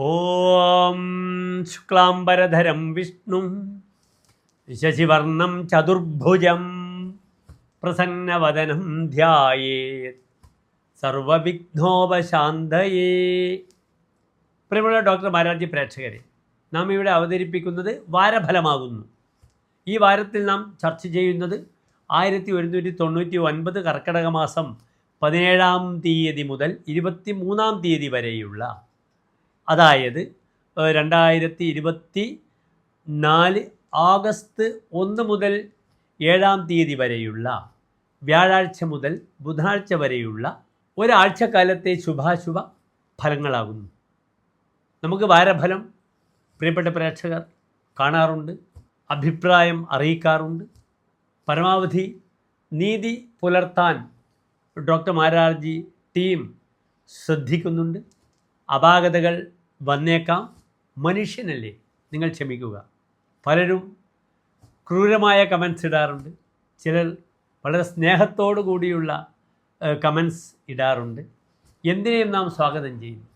ഓം ശുക്ലാംബരധരം വിഷ്ണു ശശിവർണം ചതുർഭുജം പ്രസന്നവദനം ധ്യായേത് സർവവിഘ്നോപശാന്തയേ. പ്രിയമുള്ള ഡോക്ടർ മാരാർജി പ്രേക്ഷകരെ, നാം ഇവിടെ അവതരിപ്പിക്കുന്നത് വാരഫലമാകുന്നു. ഈ വാരത്തിൽ നാം ചർച്ച ചെയ്യുന്നത് 1199 കർക്കിടക മാസം 17-ാം തീയതി മുതൽ 23-ാം തീയതി വരെയുള്ള, അതായത് 2024 ഓഗസ്റ്റ് 1 മുതൽ 7-ാം തീയതി വരെയുള്ള, വ്യാഴാഴ്ച മുതൽ ബുധനാഴ്ച വരെയുള്ള ഒരാഴ്ചക്കാലത്തെ ശുഭാശുഭ ഫലങ്ങളാകുന്നു. നമുക്ക് വാരഫലം പ്രിയപ്പെട്ട പ്രേക്ഷകർ കാണാറുണ്ട്, അഭിപ്രായം അറിയിക്കാറുണ്ട്. പരമാവധി നീതി പുലർത്താൻ ഡോക്ടർ മാരാർജി ടീം ശ്രദ്ധിക്കുന്നുണ്ട്. അപാകതകൾ വന്നേക്കാം, മനുഷ്യനല്ലേ, നിങ്ങൾ ക്ഷമിക്കുക. പലരും ക്രൂരമായ കമൻസ് ഇടാറുണ്ട്, ചിലർ വളരെ സ്നേഹത്തോടു കൂടിയുള്ള കമൻസ് ഇടാറുണ്ട്. എന്തിനേയും നാം സ്വാഗതം ചെയ്യുന്നു.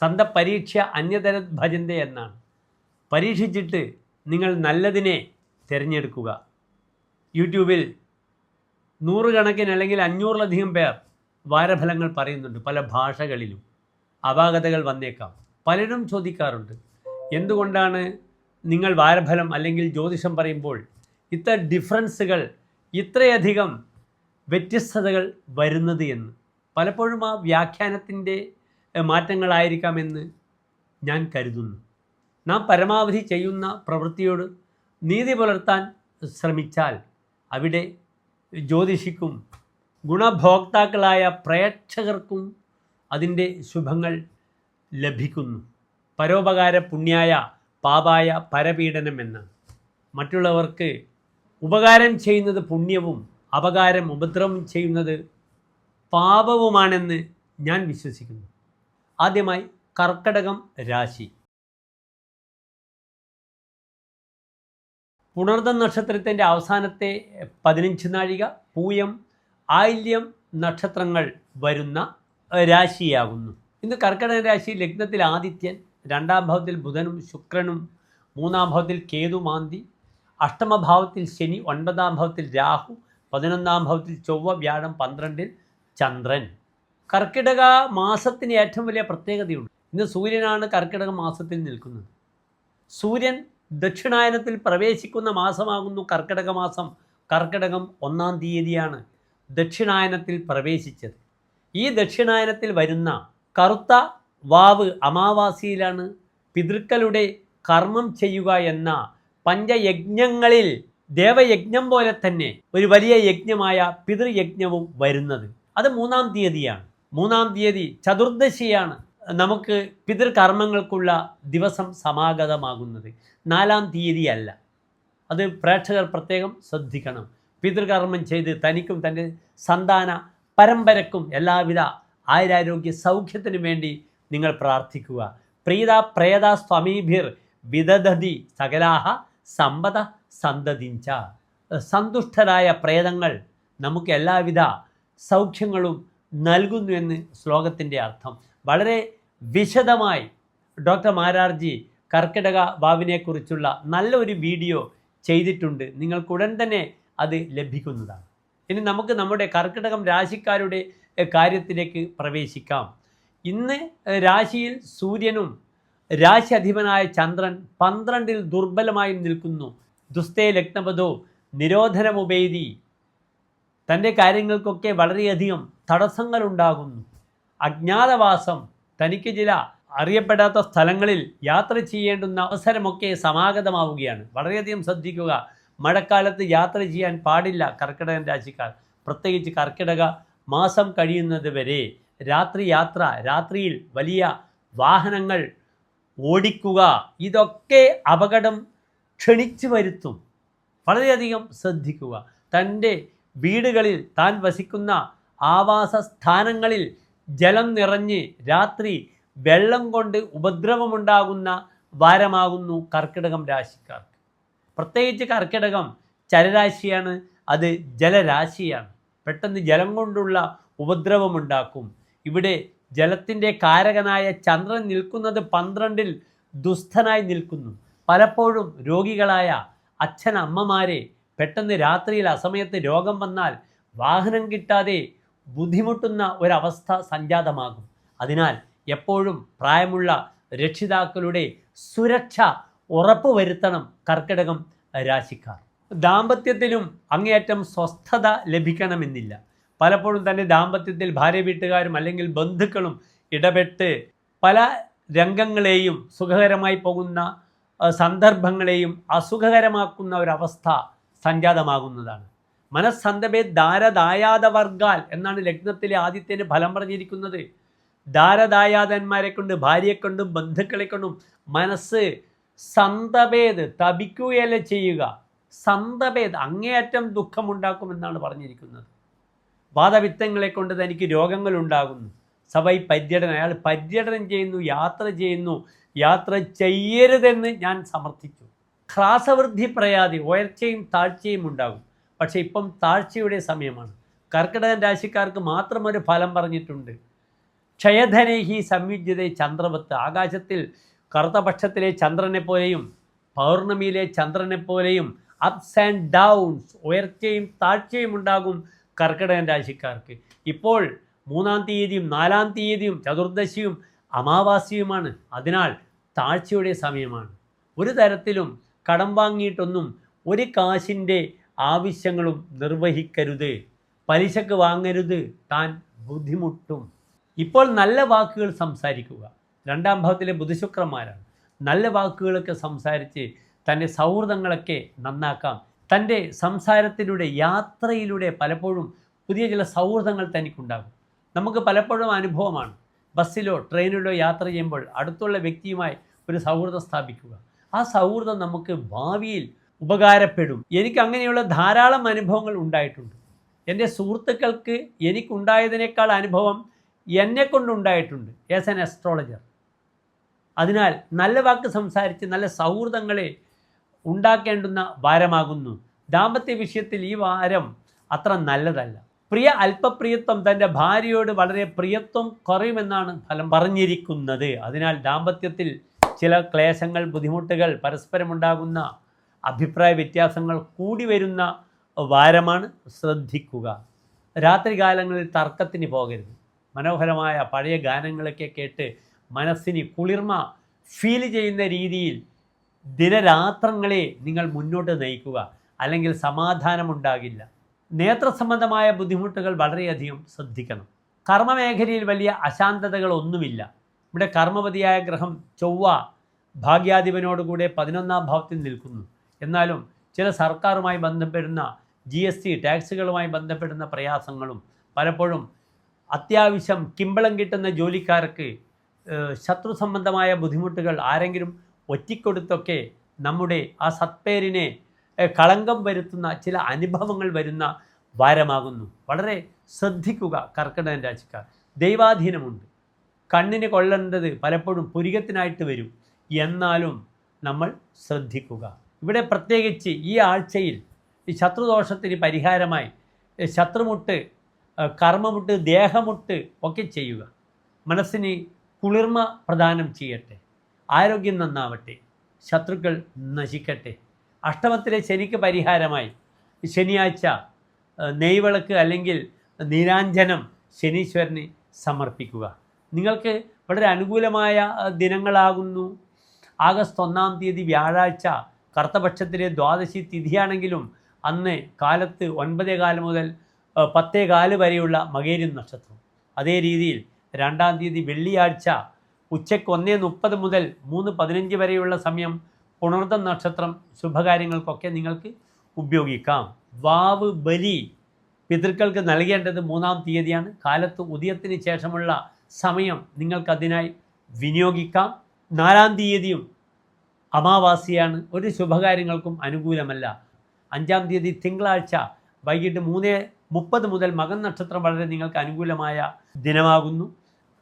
സന്ത പരീക്ഷ അന്യതര ഭജന്തെ എന്നാണ്. പരീക്ഷിച്ചിട്ട് നിങ്ങൾ നല്ലതിനെ തിരഞ്ഞെടുക്കുക. യൂട്യൂബിൽ 100 കണക്കിന് അല്ലെങ്കിൽ 500-ലധികം പേർ വാരഫലങ്ങൾ പറയുന്നുണ്ട് പല ഭാഷകളിലും. അപാകതകൾ വന്നേക്കാം. പലരും ചോദിക്കാറുണ്ട്, എന്തുകൊണ്ടാണ് നിങ്ങൾ വാരഫലം അല്ലെങ്കിൽ ജ്യോതിഷം പറയുമ്പോൾ ഇത്ര ഡിഫറൻസുകൾ, ഇത്രയധികം വ്യത്യസ്തതകൾ വരുന്നത് എന്ന്. പലപ്പോഴും ആ വ്യാഖ്യാനത്തിൻ്റെ മാറ്റങ്ങളായിരിക്കാമെന്ന് ഞാൻ കരുതുന്നു. നാം പരമാവധി ചെയ്യുന്ന പ്രവൃത്തിയോട് നീതി പുലർത്താൻ ശ്രമിച്ചാൽ അവിടെ ജ്യോതിഷിക്കും ഗുണഭോക്താക്കളായ പ്രേക്ഷകർക്കും അതിൻ്റെ ശുഭങ്ങൾ ലഭിക്കുന്നു. പരോപകാര പുണ്യായ പാപായ പരപീഡനം എന്ന്. മറ്റുള്ളവർക്ക് ഉപകാരം ചെയ്യുന്നത് പുണ്യവും അപകാരം ഉപദ്രവം ചെയ്യുന്നത് പാപവുമാണെന്ന് ഞാൻ വിശ്വസിക്കുന്നു. ആദ്യമായി കർക്കടകം രാശി. പുണർദം നക്ഷത്രത്തിൻ്റെ അവസാനത്തെ 15 നാഴിക, പൂയം ആയില്യം നക്ഷത്രങ്ങൾ വരുന്ന രാശിയാകുന്നു. ഇന്ന് കർക്കടക രാശി ലഗ്നത്തിൽ ആദിത്യൻ, 2-ാം ഭാവത്തിൽ ബുധനും ശുക്രനും, 3-ാം ഭാവത്തിൽ കേതു മാന്തി, അഷ്ടമഭാവത്തിൽ ശനി, 9-ാം ഭാവത്തിൽ രാഹു, 11-ാം ഭാവത്തിൽ ചൊവ്വ, വ്യാഴം, 12-ൽ ചന്ദ്രൻ. കർക്കിടക മാസത്തിന് ഏറ്റവും വലിയ പ്രത്യേകതയുണ്ട്. ഇന്ന് സൂര്യനാണ് കർക്കിടക മാസത്തിൽ നിൽക്കുന്നത്. സൂര്യൻ ദക്ഷിണായനത്തിൽ പ്രവേശിക്കുന്ന മാസമാകുന്നു കർക്കിടക മാസം. കർക്കിടകം 1-ാം തീയതിയാണ് ദക്ഷിണായനത്തിൽ പ്രവേശിച്ചത്. ഈ ദക്ഷിണായനത്തിൽ വരുന്ന കറുത്ത വാവ് അമാവാസിയിലാണ് പിതൃക്കളുടെ കർമ്മം ചെയ്യുക എന്ന പഞ്ചയജ്ഞങ്ങളിൽ ദേവയജ്ഞം പോലെ തന്നെ ഒരു വലിയ യജ്ഞമായ പിതൃയജ്ഞവും വരുന്നത്. അത് 3-ാം തീയതിയാണ്. 3-ാം തീയതി ചതുർദശിയാണ് നമുക്ക് പിതൃകർമ്മങ്ങൾക്കുള്ള ദിവസം സമാഗതമാകുന്നത്. 4-ാം തീയതി അല്ല. അത് പ്രേക്ഷകർ പ്രത്യേകം ശ്രദ്ധിക്കണം. പിതൃകർമ്മം ചെയ്ത് തനിക്കും തൻ്റെ സന്താന പരമ്പരക്കും എല്ലാവിധ ആയുരാരോഗ്യ സൗഖ്യത്തിനു വേണ്ടി നിങ്ങൾ പ്രാർത്ഥിക്കുക. പ്രീത പ്രേത സ്വാമീഭിർ വിദധതി സകലാഹ സമ്പദ സന്തതിഞ്ച. സന്തുഷ്ടരായ പ്രേതങ്ങൾ നമുക്ക് എല്ലാവിധ സൗഖ്യങ്ങളും നൽകുന്നു എന്ന് ശ്ലോകത്തിൻ്റെ അർത്ഥം. വളരെ വിശദമായി ഡോക്ടർ മാരാർജി കർക്കിടക വാവിനെക്കുറിച്ചുള്ള നല്ലൊരു വീഡിയോ ചെയ്തിട്ടുണ്ട്. നിങ്ങൾക്കുടൻ തന്നെ അത് ലഭിക്കുന്നതാണ്. ഇനി നമുക്ക് നമ്മുടെ കർക്കിടകം രാശിക്കാരുടെ കാര്യത്തിലേക്ക് പ്രവേശിക്കാം. ഇന്ന് രാശിയിൽ സൂര്യനും രാശി അധിപനായ ചന്ദ്രൻ 12-ൽ ദുർബലമായും നിൽക്കുന്നു. ദുസ്തേ ലഗ്നപദോ നിരോധനമുപേതി. തൻ്റെ കാര്യങ്ങൾക്കൊക്കെ വളരെയധികം തടസ്സങ്ങളുണ്ടാകുന്നു. അജ്ഞാതവാസം, തനിക്ക് ചില അറിയപ്പെടാത്ത സ്ഥലങ്ങളിൽ യാത്ര ചെയ്യേണ്ടുന്ന അവസരമൊക്കെ സമാഗതമാവുകയാണ്. വളരെയധികം ശ്രദ്ധിക്കുക. മഴക്കാലത്ത് യാത്ര ചെയ്യാൻ പാടില്ല കർക്കിടകൻ രാശിക്കാർ. പ്രത്യേകിച്ച് കർക്കിടക മാസം കഴിയുന്നത് വരെ രാത്രി യാത്ര, രാത്രിയിൽ വലിയ വാഹനങ്ങൾ ഓടിക്കുക, ഇതൊക്കെ അപകടം ക്ഷണിച്ചു വരുത്തും. വളരെയധികം ശ്രദ്ധിക്കുക. തൻ്റെ വീടുകളിൽ, താൻ വസിക്കുന്ന ആവാസ സ്ഥാനങ്ങളിൽ ജലം നിറഞ്ഞ് രാത്രി വെള്ളം കൊണ്ട് ഉപദ്രവമുണ്ടാകുന്ന വാരമാകുന്നു കർക്കിടകം രാശിക്കാർക്ക്. പ്രത്യേകിച്ച് കർക്കിടകം ചരരാശിയാണ്, അത് ജലരാശിയാണ്. പെട്ടെന്ന് ജലം കൊണ്ടുള്ള ഉപദ്രവമുണ്ടാക്കും. ഇവിടെ ജലത്തിൻ്റെ കാരകനായ ചന്ദ്രൻ നിൽക്കുന്നത് 12-ൽ ദുസ്ഥനായി നിൽക്കുന്നു. പലപ്പോഴും രോഗികളായ അച്ഛനമ്മമാരെ പെട്ടെന്ന് രാത്രിയിൽ അസമയത്ത് രോഗം വന്നാൽ വാഹനം കിട്ടാതെ ബുദ്ധിമുട്ടുന്ന ഒരവസ്ഥ സംജാതമാകും. അതിനാൽ എപ്പോഴും പ്രായമുള്ള രക്ഷിതാക്കളുടെ സുരക്ഷ ഉറപ്പുവരുത്തണം കർക്കിടകം രാശിക്കാർ. ദാമ്പത്യത്തിലും അങ്ങേയറ്റം സ്വസ്ഥത ലഭിക്കണമെന്നില്ല. പലപ്പോഴും തന്നെ ദാമ്പത്യത്തിൽ ഭാര്യ വീട്ടുകാരും അല്ലെങ്കിൽ ബന്ധുക്കളും ഇടപെട്ട് പല രംഗങ്ങളെയും സുഖകരമായി പോകുന്ന സന്ദർഭങ്ങളെയും അസുഖകരമാക്കുന്ന ഒരവസ്ഥ സംജാതമാകുന്നതാണ്. മനസ്സന്തഭേ ദാരദായാദവർഗാൽ എന്നാണ് ലഗ്നത്തിലെ ആദിത്യന് ഫലം പറഞ്ഞിരിക്കുന്നത്. ദാരദായാദന്മാരെ കൊണ്ട്, ഭാര്യയെ കൊണ്ടും ബന്ധുക്കളെ കൊണ്ടും മനസ്സ് സന്തഭേദ് തപിക്കുകയല്ല ചെയ്യുക. സന്തഭേദ് അങ്ങേയറ്റം ദുഃഖമുണ്ടാക്കുമെന്നാണ് പറഞ്ഞിരിക്കുന്നത്. വാദവിത്തങ്ങളെ കൊണ്ട് തനിക്ക് രോഗങ്ങളുണ്ടാകുന്നു. സഭൈ പര്യടനം, അയാൾ പര്യടനം ചെയ്യുന്നു, യാത്ര ചെയ്യുന്നു. യാത്ര ചെയ്യരുതെന്ന് ഞാൻ സമർത്ഥിച്ചു. ഹ്രാസവൃദ്ധി പ്രയാതി, ഉയർച്ചയും താഴ്ചയും ഉണ്ടാകും. പക്ഷേ ഇപ്പം താഴ്ചയുടെ സമയമാണ്. കർക്കിടകൻ രാശിക്കാർക്ക് മാത്രം ഒരു ഫലം പറഞ്ഞിട്ടുണ്ട്. ക്ഷയധനേഹി സംയുജ്യതേ ചന്ദ്രവത്ത്, ആകാശത്തിൽ കറുത്തപക്ഷത്തിലെ ചന്ദ്രനെ പോലെയും പൗർണമിയിലെ ചന്ദ്രനെ പോലെയും അപ്സ് ആൻഡ് ഡൗൺസ്, ഉയർച്ചയും താഴ്ചയും ഉണ്ടാകും കർക്കിടകൻ രാശിക്കാർക്ക്. ഇപ്പോൾ 3-ാം തീയതിയും 4-ാം തീയതിയും ചതുർദശിയും അമാവാസ്യയുമാണ്. അതിനാൽ താഴ്ചയുടെ സമയമാണ്. ഒരു തരത്തിലും കടം വാങ്ങിയിട്ടൊന്നും ഒരു കാശിൻ്റെ ആവശ്യങ്ങളും നിർവഹിക്കരുത്. പലിശക്ക് വാങ്ങരുത്, താൻ ബുദ്ധിമുട്ടും. ഇപ്പോൾ നല്ല വാക്കുകൾ സംസാരിക്കുക. 2-ാം ഭാവത്തിലെ ബുധശുക്രന്മാരാണ്. നല്ല വാക്കുകളൊക്കെ സംസാരിച്ച് തൻ്റെ സൗഹൃദങ്ങളൊക്കെ നന്നാക്കാം. തൻ്റെ സംസാരത്തിലൂടെ, യാത്രയിലൂടെ പലപ്പോഴും പുതിയ ചില സൗഹൃദങ്ങൾ തനിക്കുണ്ടാകും. നമുക്ക് പലപ്പോഴും അനുഭവമാണ്. ബസ്സിലോ ട്രെയിനിലോ യാത്ര ചെയ്യുമ്പോൾ അടുത്തുള്ള വ്യക്തിയുമായി ഒരു സൗഹൃദം സ്ഥാപിക്കുക. ആ സൗഹൃദം നമുക്ക് ഭാവിയിൽ ഉപകാരപ്പെടും. എനിക്ക് അങ്ങനെയുള്ള ധാരാളം അനുഭവങ്ങൾ ഉണ്ടായിട്ടുണ്ട്. എൻ്റെ സുഹൃത്തുക്കൾക്ക് എനിക്കുണ്ടായതിനേക്കാൾ അനുഭവം എന്നെക്കൊണ്ടുണ്ടായിട്ടുണ്ട് ആസ് ആൻ അസ്ട്രോളജർ. അതിനാൽ നല്ല വാക്ക് സംസാരിച്ച് നല്ല സൗഹൃദങ്ങളെ ഉണ്ടാക്കേണ്ടുന്ന വാരമാകുന്നു. ദാമ്പത്യ വിഷയത്തിൽ ഈ വാരം അത്ര നല്ലതല്ല. പ്രിയ അല്പപ്രിയത്വം, തൻ്റെ ഭാര്യയോട് വളരെ പ്രിയത്വം കുറയുമെന്നാണ് ഫലം പറഞ്ഞിരിക്കുന്നത്. അതിനാൽ ദാമ്പത്യത്തിൽ ചില ക്ലേശങ്ങൾ, ബുദ്ധിമുട്ടുകൾ, പരസ്പരമുണ്ടാകുന്ന അഭിപ്രായ വ്യത്യാസങ്ങൾ കൂടി വരുന്ന വാരമാണ്. ശ്രദ്ധിക്കുക. രാത്രികാലങ്ങളിൽ തർക്കത്തിന് പോകരുത്. മനോഹരമായ പഴയ ഗാനങ്ങളൊക്കെ കേട്ട് മനസ്സിന് കുളിർമ ഫീൽ ചെയ്യുന്ന രീതിയിൽ ദിനരാത്രങ്ങളെ നിങ്ങൾ മുന്നോട്ട് നയിക്കുക. അല്ലെങ്കിൽ സമാധാനമുണ്ടാകില്ല. നേത്രസംബന്ധമായ ബുദ്ധിമുട്ടുകൾ വളരെയധികം ശ്രദ്ധിക്കണം. കർമ്മമേഖലയിൽ വലിയ അശാന്തതകളൊന്നുമില്ല. ഇവിടെ കർമ്മപതിയായ ഗ്രഹം ചൊവ്വ ഭാഗ്യാധിപനോടുകൂടെ 11-ാം ഭാവത്തിൽ നിൽക്കുന്നു. എന്നാലും ചില സർക്കാരുമായി ബന്ധപ്പെടുന്ന GST ടാക്സുകളുമായി ബന്ധപ്പെടുന്ന പ്രയാസങ്ങളും പലപ്പോഴും അത്യാവശ്യം കിമ്പളം കിട്ടുന്ന ജോലിക്കാർക്ക് ശത്രു സംബന്ധമായ ബുദ്ധിമുട്ടുകൾ ആരെങ്കിലും ഒറ്റിക്കൊടുത്തൊക്കെ നമ്മുടെ ആ സത്പേരിനെ കളങ്കം വരുത്തുന്ന ചില അനുഭവങ്ങൾ വരുന്ന വാരമാകുന്നു. വളരെ ശ്രദ്ധിക്കുക കർക്കിടകൻ രാശിക്കാർ. ദൈവാധീനമുണ്ട്. കണ്ണിന് കൊള്ളേണ്ടത് പലപ്പോഴും പുരികത്തിനായിട്ട് വരും. എന്നാലും നമ്മൾ ശ്രദ്ധിക്കുക. ഇവിടെ പ്രത്യേകിച്ച് ഈ ആഴ്ചയിൽ ഈ ശത്രുദോഷത്തിന് പരിഹാരമായി ശത്രുമുട്ട്, കർമ്മമുട്ട്, ദേഹമുട്ട് ഒക്കെ ചെയ്യുക. മനസ്സിന് കുളിർമ പ്രദാനം ചെയ്യട്ടെ. ആരോഗ്യം നന്നാവട്ടെ. ശത്രുക്കൾ നശിക്കട്ടെ. അഷ്ടമത്തിലെ ശനിക്ക് പരിഹാരമായി ശനിയാഴ്ച നെയ്വിളക്ക് അല്ലെങ്കിൽ നീരാഞ്ജനം ശനീശ്വരന് സമർപ്പിക്കുക. നിങ്ങൾക്ക് വളരെ അനുകൂലമായ ദിനങ്ങളാകുന്നു. ആഗസ്റ്റ് 1-ാം തീയതി വ്യാഴാഴ്ച കറുത്തപക്ഷത്തിലെ ദ്വാദശി തിഥിയാണെങ്കിലും അന്ന് കാലത്ത് 9:15 മുതൽ 10:15 വരെയുള്ള മകേരം നക്ഷത്രം. അതേ രീതിയിൽ 2-ാം തീയതി വെള്ളിയാഴ്ച ഉച്ചയ്ക്ക് 1:30 മുതൽ 3:15 വരെയുള്ള സമയം പുണർദം നക്ഷത്രം. ശുഭകാര്യങ്ങൾക്കൊക്കെ നിങ്ങൾക്ക് ഉപയോഗിക്കാം. വാവ് ബലി പിതൃക്കൾക്ക് നൽകേണ്ടത് 3-ാം തീയതിയാണ്. കാലത്ത് ഉദയത്തിന് ശേഷമുള്ള സമയം നിങ്ങൾക്കതിനായി വിനിയോഗിക്കാം. 4-ാം തീയതിയും അമാവാസിയാണ്. ഒരു ശുഭകാര്യങ്ങൾക്കും അനുകൂലമല്ല. 5-ാം തീയതി തിങ്കളാഴ്ച വൈകിട്ട് 3:30 മുതൽ മകൻ നക്ഷത്രം വളരെ നിങ്ങൾക്ക് അനുകൂലമായ ദിനമാകുന്നു.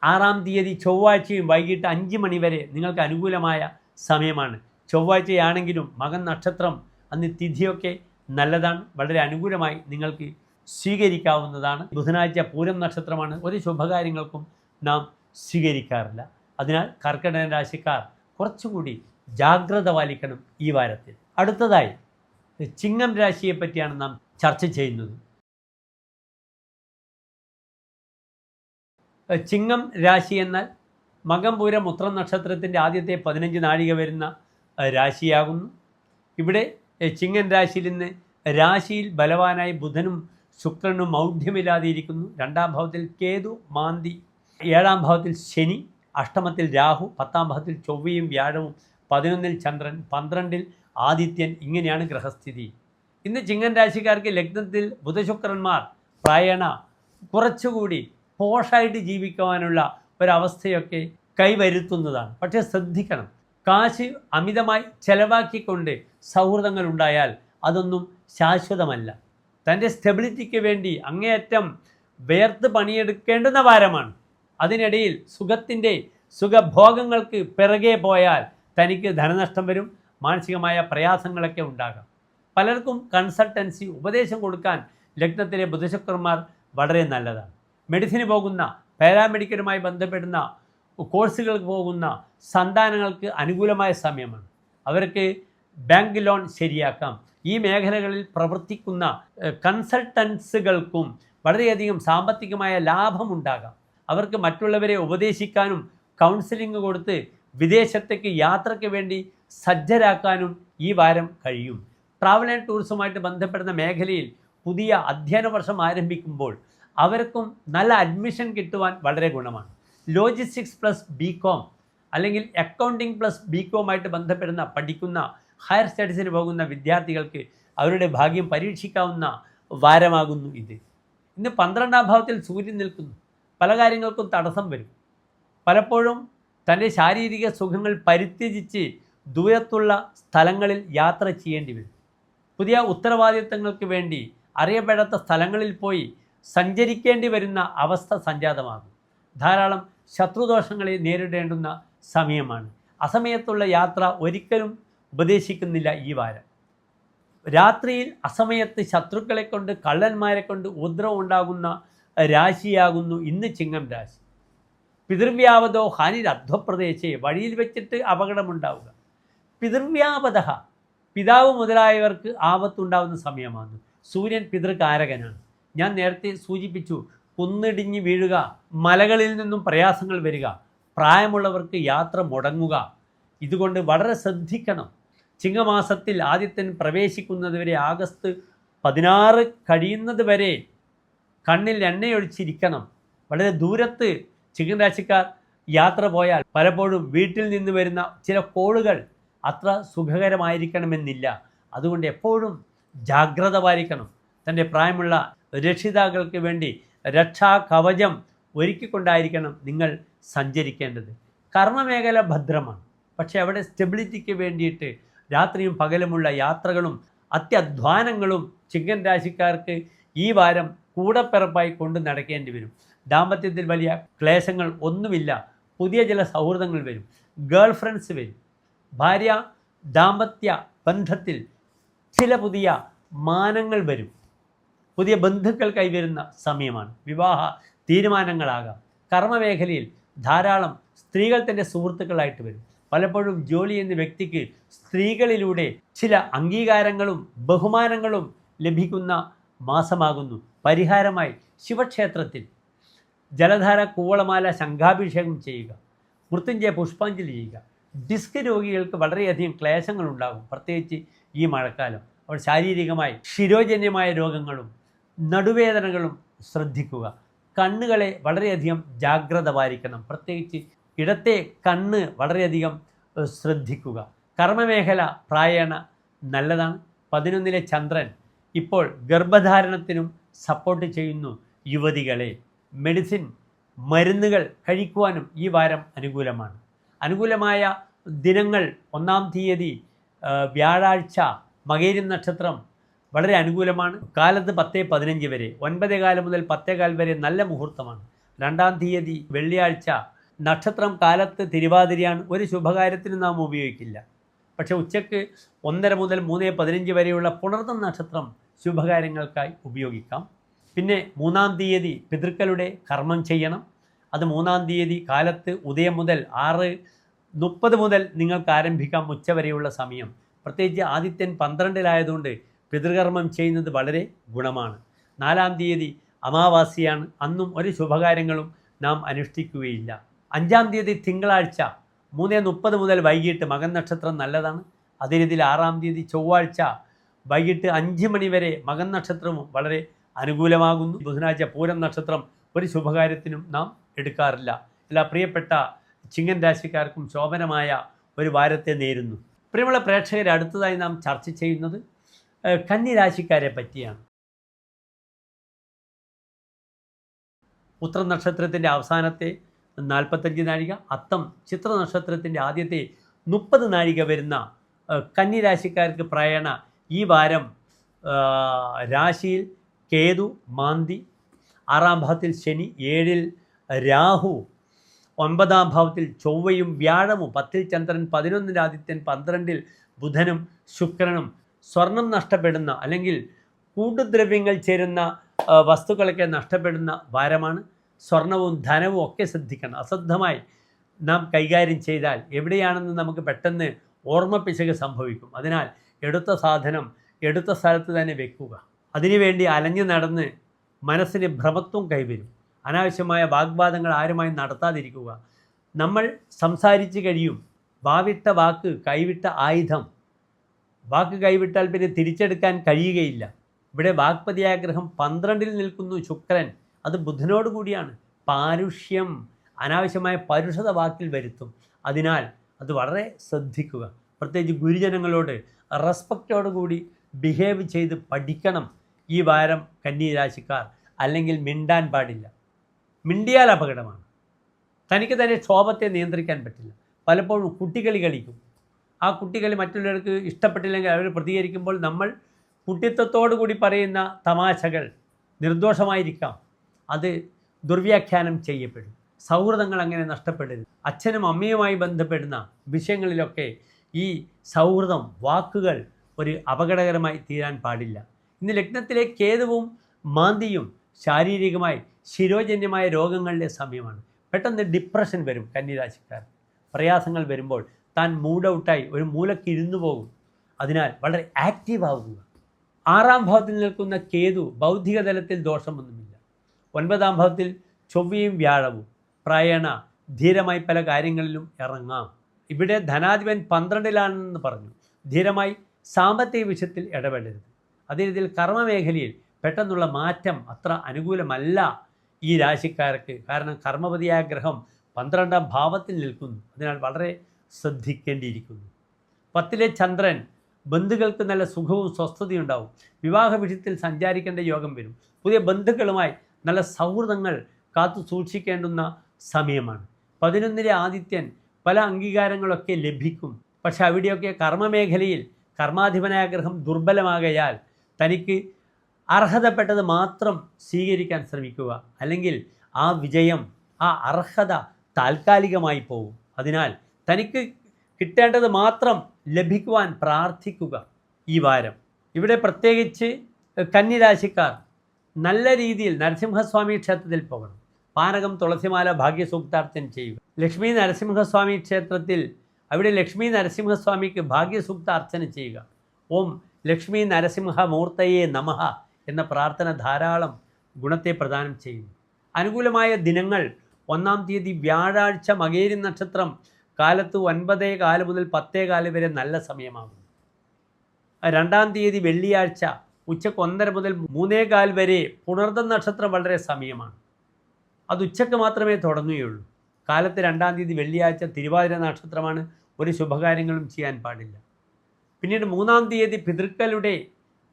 6-ാം തീയതി ചൊവ്വാഴ്ചയും വൈകിട്ട് 5 മണി വരെ നിങ്ങൾക്ക് അനുകൂലമായ സമയമാണ്. ചൊവ്വാഴ്ചയാണെങ്കിലും മകൻ നക്ഷത്രം അന്ന് തിഥിയൊക്കെ നല്ലതാണ്. വളരെ അനുകൂലമായി നിങ്ങൾക്ക് സ്വീകരിക്കാവുന്നതാണ്. ബുധനാഴ്ച പൂരം നക്ഷത്രമാണ്. ഒരു ശുഭകാര്യങ്ങൾക്കും നാം സ്വീകരിക്കാറില്ല. അതിനാൽ കർക്കിടക രാശിക്കാർ കുറച്ചുകൂടി ജാഗ്രത പാലിക്കണം ഈ വാരത്തിൽ. അടുത്തതായി ചിങ്ങം രാശിയെ പറ്റിയാണ് നാം ചർച്ച ചെയ്യുന്നത്. ചിങ്ങം രാശി എന്നാൽ മകം പൂരം ഉത്രം നക്ഷത്രത്തിൻ്റെ ആദ്യത്തെ 15 നാഴിക വരുന്ന രാശിയാകുന്നു. ഇവിടെ ചിങ്ങൻ രാശിയിൽ നിന്ന് രാശിയിൽ ബലവാനായി ബുധനും ശുക്രനും മൗഢ്യമില്ലാതെ ഇരിക്കുന്നു. 2-ാം ഭാവത്തിൽ കേതു മാന്തി, 7-ാം ഭാവത്തിൽ ശനി, അഷ്ടമത്തിൽ രാഹു, 10-ാം ഭാവത്തിൽ ചൊവ്വയും വ്യാഴവും, 11-ൽ ചന്ദ്രൻ, 12-ൽ ആദിത്യൻ. ഇങ്ങനെയാണ് ഗ്രഹസ്ഥിതി. ഇന്ന് ചിങ്ങൻ രാശിക്കാർക്ക് ലഗ്നത്തിൽ ബുധശുക്രന്മാർ പ്രായണ കുറച്ചുകൂടി പോഷായിട്ട് ജീവിക്കുവാനുള്ള ഒരവസ്ഥയൊക്കെ കൈവരുത്തുന്നതാണ്. പക്ഷേ ശ്രദ്ധിക്കണം, കാശ് അമിതമായി ചെലവാക്കിക്കൊണ്ട് സൗഹൃദങ്ങൾ ഉണ്ടായാൽ അതൊന്നും ശാശ്വതമല്ല. തൻ്റെ സ്റ്റെബിലിറ്റിക്ക് വേണ്ടി അങ്ങേയറ്റം വേർത്ത് പണിയെടുക്കേണ്ടുന്ന വാരമാണ്. അതിനിടയിൽ സുഖഭോഗങ്ങൾക്ക് പിറകെ പോയാൽ തനിക്ക് ധനനഷ്ടം വരും, മാനസികമായ പ്രയാസങ്ങളൊക്കെ ഉണ്ടാകാം. പലർക്കും കൺസൾട്ടൻസി ഉപദേശം കൊടുക്കാൻ ലഗ്നത്തിലെ ബുധശുക്രന്മാർ വളരെ നല്ലതാണ്. മെഡിസിന് പോകുന്ന, പാരാമെഡിക്കലുമായി ബന്ധപ്പെടുന്ന കോഴ്സുകൾക്ക് പോകുന്ന സന്താനങ്ങൾക്ക് അനുകൂലമായ സമയമാണ്. അവർക്ക് ബാങ്ക് ലോൺ ശരിയാക്കാം. ഈ മേഖലകളിൽ പ്രവർത്തിക്കുന്ന കൺസൾട്ടൻസുകൾക്കും വളരെയധികം സാമ്പത്തികമായ ലാഭമുണ്ടാകാം. അവർക്ക് മറ്റുള്ളവരെ ഉപദേശിക്കാനും കൗൺസിലിംഗ് കൊടുത്ത് വിദേശത്തേക്ക് യാത്രയ്ക്ക് വേണ്ടി സജ്ജരാക്കാനും ഈ വാരം കഴിയും. ട്രാവൽ ആൻഡ് ടൂറിസവുമായിട്ട് ബന്ധപ്പെടുന്ന മേഖലയിൽ പുതിയ അധ്യയന വർഷം ആരംഭിക്കുമ്പോൾ അവർക്കും നല്ല അഡ്മിഷൻ കിട്ടുവാൻ വളരെ ഗുണമാണ്. ലോജിസ്റ്റിക്സ് പ്ലസ് BCom അല്ലെങ്കിൽ അക്കൗണ്ടിങ് പ്ലസ് BComമായിട്ട് ബന്ധപ്പെടുന്ന പഠിക്കുന്ന ഹയർ സ്റ്റഡീസിന് പോകുന്ന വിദ്യാർത്ഥികൾക്ക് അവരുടെ ഭാഗ്യം പരീക്ഷിക്കാവുന്ന വാരമാകുന്നു ഇത്. ഇന്ന് 12-ാം ഭാവത്തിൽ സൂര്യൻ നിൽക്കുന്നു. പല കാര്യങ്ങൾക്കും തടസ്സം വരും. പലപ്പോഴും തൻ്റെ ശാരീരിക സുഖങ്ങൾ പരിത്യജിച്ച് ദൂരത്തുള്ള സ്ഥലങ്ങളിൽ യാത്ര ചെയ്യേണ്ടി വരും. പുതിയ ഉത്തരവാദിത്തങ്ങൾക്ക് വേണ്ടി അറിയപ്പെടാത്ത സ്ഥലങ്ങളിൽ പോയി സഞ്ചരിക്കേണ്ടി വരുന്ന അവസ്ഥ സംജാതമാകും. ധാരാളം ശത്രുദോഷങ്ങളെ നേരിടേണ്ടുന്ന സമയമാണ്. അസമയത്തുള്ള യാത്ര ഒരിക്കലും ഉപദേശിക്കുന്നില്ല ഈ വാരം. രാത്രിയിൽ അസമയത്ത് ശത്രുക്കളെ കൊണ്ട്, കള്ളന്മാരെ കൊണ്ട് ഉപദ്രവം ഉണ്ടാകുന്ന രാശിയാകുന്നു ഇന്ന് ചിങ്ങം രാശി. പിതൃവ്യാപതോ ഹാനിരധ്വപ്രദേശേ, വഴിയിൽ വെച്ചിട്ട് അപകടമുണ്ടാവുക. പിതൃവ്യാപത, പിതാവ് മുതലായവർക്ക് ആപത്തുണ്ടാകുന്ന സമയമാണ്. സൂര്യൻ പിതൃകാരകനാണ്. ഞാൻ നേരത്തെ സൂചിപ്പിച്ചു, കുന്നിടിഞ്ഞ് വീഴുക, മലകളിൽ നിന്നും പ്രയാസങ്ങൾ വരിക, പ്രായമുള്ളവർക്ക് യാത്ര മുടങ്ങുക. ഇതുകൊണ്ട് വളരെ ശ്രദ്ധിക്കണം. ചിങ്ങമാസത്തിൽ ആദിത്യൻ പ്രവേശിക്കുന്നത് വരെ ആഗസ്റ്റ് 16 കഴിയുന്നത് വരെ കണ്ണിൽ എണ്ണയൊഴിച്ചിരിക്കണം. വളരെ ദൂരത്ത് ചിങ്ങൻ രാശിക്കാർ യാത്ര പോയാൽ പലപ്പോഴും വീട്ടിൽ നിന്ന് വരുന്ന ചില കോളുകൾ അത്ര സുഖകരമായിരിക്കണമെന്നില്ല. അതുകൊണ്ട് എപ്പോഴും ജാഗ്രത പാലിക്കണം. തൻ്റെ പ്രായമുള്ള രക്ഷിതാക്കൾക്ക് വേണ്ടി രക്ഷാ കവചം ഒരുക്കിക്കൊണ്ടായിരിക്കണം നിങ്ങൾ സഞ്ചരിക്കേണ്ടത്. കർമ്മമേഖല ഭദ്രമാണ്. പക്ഷേ അവിടെ സ്റ്റെബിലിറ്റിക്ക് വേണ്ടിയിട്ട് രാത്രിയും പകലുമുള്ള യാത്രകളും അത്യധ്വാനങ്ങളും ചിങ്ങൻ രാശിക്കാർക്ക് ഈ വാരം കൂടപ്പിറപ്പായി കൊണ്ട് നടക്കേണ്ടി വരും. ദാമ്പത്യത്തിൽ വലിയ ക്ലേശങ്ങൾ ഒന്നുമില്ല. പുതിയ ചില സൗഹൃദങ്ങൾ വരും. ഗേൾ ഫ്രണ്ട്സ് വരും. ഭാര്യ ദാമ്പത്യ ബന്ധത്തിൽ ചില പുതിയ മാനങ്ങൾ വരും. പുതിയ ബന്ധുക്കൾ കൈവരുന്ന സമയമാണ്. വിവാഹ തീരുമാനങ്ങളാകാം. കർമ്മമേഖലയിൽ ധാരാളം സ്ത്രീകൾ തൻ്റെ സുഹൃത്തുക്കളായിട്ട് വരും. പലപ്പോഴും ജോലി എന്ന വ്യക്തിക്ക് സ്ത്രീകളിലൂടെ ചില അംഗീകാരങ്ങളും ബഹുമാനങ്ങളും ലഭിക്കുന്ന മാസമാകുന്നു. പരിഹാരമായി ശിവക്ഷേത്രത്തിൽ ജലധാര, കൂവളമാല, ശംഖാഭിഷേകം ചെയ്യുക. മൃത്യുഞ്ജയ പുഷ്പാഞ്ജലി ചെയ്യുക. ഡിസ്ക് രോഗികൾക്ക് വളരെയധികം ക്ലേശങ്ങളുണ്ടാകും, പ്രത്യേകിച്ച് ഈ മഴക്കാലം. അവർ ശാരീരികമായി ശിരോജന്യമായ രോഗങ്ങളും നടുവേദനകളും ശ്രദ്ധിക്കുക. കണ്ണുകളെ വളരെയധികം ജാഗ്രത പാലിക്കണം. പ്രത്യേകിച്ച് ഇടത്തെ കണ്ണ് വളരെയധികം ശ്രദ്ധിക്കുക. കർമ്മമേഖല പ്രായേണ നല്ലതാണ്. 11-ലെ ചന്ദ്രൻ ഇപ്പോൾ ഗർഭധാരണത്തിനും സപ്പോർട്ട് ചെയ്യുന്നു യുവതികളെ. മെഡിസിൻ മരുന്നുകൾ കഴിക്കുവാനും ഈ വാരം അനുകൂലമാണ്. അനുകൂലമായ ദിനങ്ങൾ 1-ാം തീയതി വ്യാഴാഴ്ച മകേരി നക്ഷത്രം വളരെ അനുകൂലമാണ്. കാലത്ത് 10:15 വരെ, 9:15 മുതൽ 10:15 വരെ നല്ല മുഹൂർത്തമാണ്. 2-ാം തീയതി വെള്ളിയാഴ്ച നക്ഷത്രം കാലത്ത് തിരുവാതിരയാണ്. ഒരു ശുഭകാര്യത്തിന് നാം ഉപയോഗിക്കില്ല. പക്ഷേ ഉച്ചയ്ക്ക് 1:30 മുതൽ 3:15 വരെയുള്ള പുണർന്ന നക്ഷത്രം ശുഭകാര്യങ്ങൾക്കായി ഉപയോഗിക്കാം. പിന്നെ 3-ാം തീയതി പിതൃക്കളുടെ കർമ്മം ചെയ്യണം. അത് 3-ാം തീയതി കാലത്ത് ഉദയം മുതൽ 6:30 മുതൽ നിങ്ങൾക്ക് ആരംഭിക്കാം ഉച്ചവരെയുള്ള സമയം. പ്രത്യേകിച്ച് ആദിത്യൻ 12-ലായതുകൊണ്ട് പിതൃകർമ്മം ചെയ്യുന്നത് വളരെ ഗുണമാണ്. 4-ാം തീയതി അമാവാസിയാണ്. അന്നും ഒരു ശുഭകാര്യങ്ങളും നാം അനുഷ്ഠിക്കുകയില്ല. 5-ാം തീയതി തിങ്കളാഴ്ച 3:30 മുതൽ വൈകിട്ട് മകൻ നക്ഷത്രം നല്ലതാണ്. അതേ രീതിയിൽ 6-ാം തീയതി ചൊവ്വാഴ്ച വൈകിട്ട് 5 മണി വരെ മകൻ നക്ഷത്രവും വളരെ അനുകൂലമാകുന്നു. ബുധനാഴ്ച പൂരം നക്ഷത്രം ഒരു ശുഭകാര്യത്തിനും നാം എടുക്കാറില്ല. എല്ലാ പ്രിയപ്പെട്ട ചിങ്ങൻ രാശിക്കാർക്കും ശോഭനമായ ഒരു വാരത്തെ നേരുന്നു. പ്രിയമുള്ള പ്രേക്ഷകരെ, അടുത്തതായി നാം ചർച്ച ചെയ്യുന്നത് കന്നി രാശിക്കാരെ പറ്റിയാണ്. ഉത്ര നക്ഷത്രത്തിൻ്റെ അവസാനത്തെ 45 നാഴിക, അത്തം ചിത്ര നക്ഷത്രത്തിൻ്റെ ആദ്യത്തെ 30 നാഴിക വരുന്ന കന്നി രാശിക്കാർക്ക് പ്രായണ ഈ വാരം രാശിയിൽ കേതു മാന്തി, 6-ാം ഭാവത്തിൽ ശനി, 7-ൽ രാഹു, 9-ാം ഭാവത്തിൽ ചൊവ്വയും വ്യാഴമും, 10-ൽ ചന്ദ്രൻ, 11-ൽ ആദിത്യൻ, 12-ൽ ബുധനും ശുക്രനും. സ്വർണം നഷ്ടപ്പെടുന്ന അല്ലെങ്കിൽ കൂടുദ്രവ്യങ്ങൾ ചേരുന്ന വസ്തുക്കളൊക്കെ നഷ്ടപ്പെടുന്ന വാരമാണ്. സ്വർണവും ധനവും ഒക്കെ ശ്രദ്ധിക്കണം. അശ്രദ്ധമായി നാം കൈകാര്യം ചെയ്താൽ എവിടെയാണെന്ന് നമുക്ക് പെട്ടെന്ന് ഓർമ്മപ്പിശക് സംഭവിക്കും. അതിനാൽ എടുത്ത സാധനം എടുത്ത സ്ഥലത്ത് തന്നെ വെക്കുക. അതിനുവേണ്ടി അലഞ്ഞു നടന്ന് മനസ്സിന് ഭ്രമത്വം കൈവരും. അനാവശ്യമായ വാഗ്വാദങ്ങൾ ആരുമായി നടത്താതിരിക്കുക. നമ്മൾ സംസാരിച്ച് കഴിയും. വാവിട്ട വാക്ക് കൈവിട്ട ആയുധം. വാക്ക് കൈവിട്ടാൽ പിന്നെ തിരിച്ചെടുക്കാൻ കഴിയുകയില്ല. ഇവിടെ വാഗ്പതിയായ ഗ്രഹം 12-ൽ നിൽക്കുന്നു ശുക്രൻ. അത് ബുധനോട് കൂടിയാണ്. പാരുഷ്യം, അനാവശ്യമായ പരുഷത വാക്കിൽ വരുത്തും. അതിനാൽ അത് വളരെ ശ്രദ്ധിക്കുക. പ്രത്യേകിച്ച് ഗുരുജനങ്ങളോട് റെസ്പെക്റ്റോടുകൂടി ബിഹേവ് ചെയ്ത് പഠിക്കണം ഈ വാരം കന്നി രാശിക്കാർ. അല്ലെങ്കിൽ മിണ്ടാൻ പാടില്ല. മിണ്ടിയാൽ അപകടമാണ്. തനിക്ക് തന്നെ ക്ഷോഭത്തെ നിയന്ത്രിക്കാൻ പറ്റില്ല. പലപ്പോഴും കുട്ടികളി കളിക്കും. ആ കുട്ടികളി മറ്റുള്ളവർക്ക് ഇഷ്ടപ്പെട്ടില്ലെങ്കിൽ അവർ പ്രതികരിക്കുമ്പോൾ നമ്മൾ കുട്ടിത്വത്തോടു കൂടി പറയുന്ന തമാശകൾ നിർദോഷമായിരിക്കാം. അത് ദുർവ്യാഖ്യാനം ചെയ്യപ്പെടും. സൗഹൃദങ്ങൾ അങ്ങനെ നഷ്ടപ്പെടരുത്. അച്ഛനും അമ്മയുമായി ബന്ധപ്പെടുന്ന വിഷയങ്ങളിലൊക്കെ ഈ സൗഹൃദം, വാക്കുകൾ ഒരു അപകടകരമായി തീരാൻ പാടില്ല. ഇന്ന് ലഗ്നത്തിലെ കേതുവും മാന്തിയും ശാരീരികമായി ശിരോജന്യമായ രോഗങ്ങളുടെ സമയമാണ്. പെട്ടെന്ന് ഡിപ്രഷൻ വരും കന്നി പ്രയാസങ്ങൾ വരുമ്പോൾ താൻ മൂഡ് ഔട്ടായി ഒരു മൂലയ്ക്ക് ഇരുന്നു പോകും. അതിനാൽ വളരെ ആക്റ്റീവ് ആവുക. 6-ാം ഭാവത്തിൽ നിൽക്കുന്ന കേതു ബൗദ്ധിക തലത്തിൽ ദോഷമൊന്നുമില്ല. 9-ാം ഭാവത്തിൽ ചൊവ്വയും വ്യാഴവും. പ്രായണ ധീരമായി പല കാര്യങ്ങളിലും ഇറങ്ങാം. ഇവിടെ ധനാധിപൻ 12-ലാണെന്ന് പറഞ്ഞു. ധീരമായി സാമ്പത്തിക വിഷയത്തിൽ ഇടപെടരുത്. അതേ രീതിയിൽ കർമ്മമേഖലയിൽ പെട്ടെന്നുള്ള മാറ്റം അത്ര അനുകൂലമല്ല ഈ രാശിക്കാർക്ക്. കാരണം കർമ്മപതിയായ ഗ്രഹം 12-ാം ഭാവത്തിൽ നിൽക്കുന്നു. അതിനാൽ വളരെ ശ്രദ്ധിക്കേണ്ടിയിരിക്കുന്നു. 10-ലെ ചന്ദ്രൻ ബന്ധുക്കൾക്ക് നല്ല സുഖവും സ്വസ്ഥതയും ഉണ്ടാവും. വിവാഹ വിഷയത്തിൽ സഞ്ചാരിക്കേണ്ട യോഗം വരും. പുതിയ ബന്ധുക്കളുമായി നല്ല സൗഹൃദങ്ങൾ കാത്തു സൂക്ഷിക്കേണ്ടുന്ന സമയമാണ്. 11-ലെ ആദിത്യൻ പല അംഗീകാരങ്ങളൊക്കെ ലഭിക്കും. പക്ഷെ അവിടെയൊക്കെ കർമ്മമേഖലയിൽ കർമാധിപനായ ഗ്രഹം ദുർബലമാകയാൽ തനിക്ക് അർഹതപ്പെട്ടത് മാത്രം സ്വീകരിക്കാൻ ശ്രമിക്കുക. അല്ലെങ്കിൽ ആ വിജയം, ആ അർഹത താൽക്കാലികമായി പോകും. അതിനാൽ തനിക്ക് കിട്ടേണ്ടത് മാത്രം ലഭിക്കുവാൻ പ്രാർത്ഥിക്കുക ഈ വാരം. ഇവിടെ പ്രത്യേകിച്ച് കന്നിരാശിക്കാർ നല്ല രീതിയിൽ നരസിംഹസ്വാമി ക്ഷേത്രത്തിൽ പോകണം. പാനകം, തുളസിമാല, ഭാഗ്യസൂക്താർച്ചന ചെയ്യുക. ലക്ഷ്മി നരസിംഹസ്വാമി ക്ഷേത്രത്തിൽ അവിടെ ലക്ഷ്മി നരസിംഹസ്വാമിക്ക് ഭാഗ്യസൂക്ത അർച്ചന ചെയ്യുക. ഓം ലക്ഷ്മി നരസിംഹമൂർത്തയെ നമഃ എന്ന പ്രാർത്ഥന ധാരാളം ഗുണത്തെ പ്രദാനം ചെയ്യുന്നു. അനുകൂലമായ ദിനങ്ങൾ 1-ാം തീയതി വ്യാഴാഴ്ച മകേരി നക്ഷത്രം കാലത്ത് 9:15 മുതൽ 10:15 വരെ നല്ല സമയമാകുന്നു. 2-ാം തീയതി വെള്ളിയാഴ്ച ഉച്ചക്ക് 1:30 മുതൽ 3:15 വരെ പുണർദം നക്ഷത്രം വളരെ സമയമാണ്. അത് ഉച്ചക്ക് മാത്രമേ തുടങ്ങുകയുള്ളൂ. കാലത്ത് 2-ാം തീയതി വെള്ളിയാഴ്ച തിരുവാതിര നക്ഷത്രമാണ്. ഒരു ശുഭകാര്യങ്ങളും ചെയ്യാൻ പാടില്ല. പിന്നീട് 3-ാം തീയതി പിതൃക്കളുടെ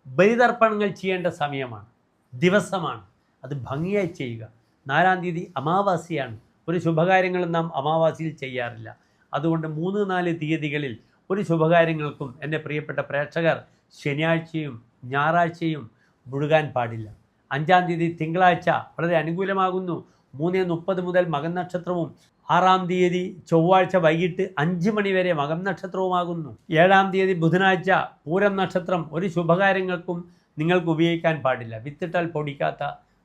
ബലിതർപ്പണങ്ങൾ ചെയ്യേണ്ട സമയമാണ്, ദിവസമാണ്. അത് ഭംഗിയായി ചെയ്യുക. 4-ാം തീയതി അമാവാസിയാണ്. ഒരു ശുഭകാര്യങ്ങളും നാം അമാവാസിയിൽ ചെയ്യാറില്ല. അതുകൊണ്ട് 3-4 തീയതികളിൽ ഒരു ശുഭകാര്യങ്ങൾക്കും എൻ്റെ പ്രിയപ്പെട്ട പ്രേക്ഷകർ ശനിയാഴ്ചയും ഞായറാഴ്ചയും മുഴുകാൻ പാടില്ല. 5-ാം തീയതി തിങ്കളാഴ്ച വളരെ അനുകൂലമാകുന്നു. 3:30 മുതൽ മകൻ നക്ഷത്രവും 6-ാം തീയതി ചൊവ്വാഴ്ച വൈകിട്ട് 5 മണി വരെ മകം നക്ഷത്രവുമാകുന്നു. 7-ാം തീയതി ബുധനാഴ്ച പൂരം നക്ഷത്രം. ഒരു ശുഭകാര്യങ്ങൾക്കും നിങ്ങൾക്ക് ഉപയോഗിക്കാൻ പാടില്ല. വിത്തിട്ടാൽ പൊടിക്കാത്ത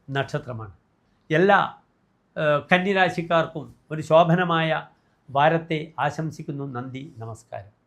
നക്ഷത്രമാണ്. എല്ലാ കന്നിരാശിക്കാർക്കും ഒരു ശോഭനമായ വാരത്തെ ആശംസിക്കുന്നു. നന്ദി, നമസ്കാരം.